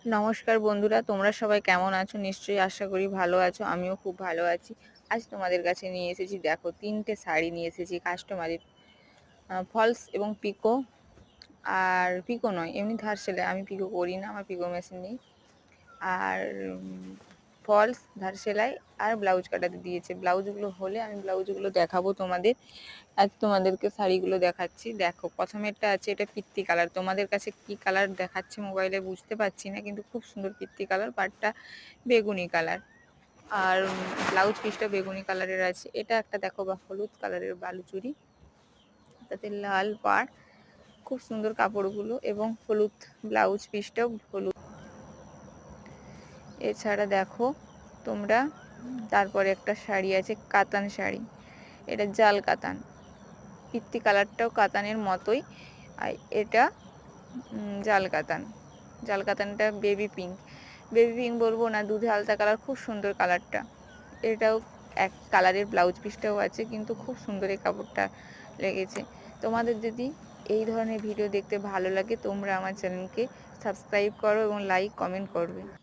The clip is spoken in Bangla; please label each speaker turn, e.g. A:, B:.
A: নমস্কার বন্ধুরা, তোমরা সবাই কেমন আছো? নিশ্চয়ই আশা করি ভালো আছো। আমিও খুব ভালো আছি। আজ তোমাদের কাছে নিয়ে এসেছি, দেখো, 3টে শাড়ি নিয়ে এসেছি কাস্টমারের, ফলস এবং পিকো। আর পিকো নয়, এমনি ধার সেলাই। আমি পিকো করি না, আমার পিকো মেশিন নেই। আর ফলস, ধার সেলাই আর ব্লাউজ কাটাতে দিয়েছে। ব্লাউজগুলো হলে আমি ব্লাউজগুলো দেখাবো তোমাদের। আজ তোমাদেরকে শাড়িগুলো দেখাচ্ছি। দেখো, প্রথমেরটা আছে, এটা পিত্তি কালার। তোমাদের কাছে কি কালার দেখাচ্ছে মোবাইলে বুঝতে পারছি না, কিন্তু খুব সুন্দর পিত্তি কালার। পাড়টা বেগুনি কালার, আর ব্লাউজ পিসটা বেগুনি কালারের আছে। এটা একটা দেখো, বা হলুদ কালারের বালুচুরি, তাতে লাল পাড়, খুব সুন্দর কাপড়গুলো, এবং হলুদ ব্লাউজ পিসটাও হলুদ। এছাড়া দেখো তোমরা, তারপরে একটা শাড়ি আছে, কাতান শাড়ি। এটা জাল কাতান, পিত্তি কালারটাও কাতানের মতোই। আর এটা জাল কাতান। জাল কাতানটা বেবি পিঙ্ক, বেবি পিঙ্ক বলবো না, দুধে আলতা কালার, খুব সুন্দর কালারটা। এটাও এক কালারের, ব্লাউজ পিসটাও আছে, কিন্তু খুব সুন্দর এই কাপড়টা লেগেছে। তোমাদের যদি এই ধরনের ভিডিও দেখতে ভালো লাগে, তোমরা আমার চ্যানেলকে সাবস্ক্রাইব করো এবং লাইক কমেন্ট করবে।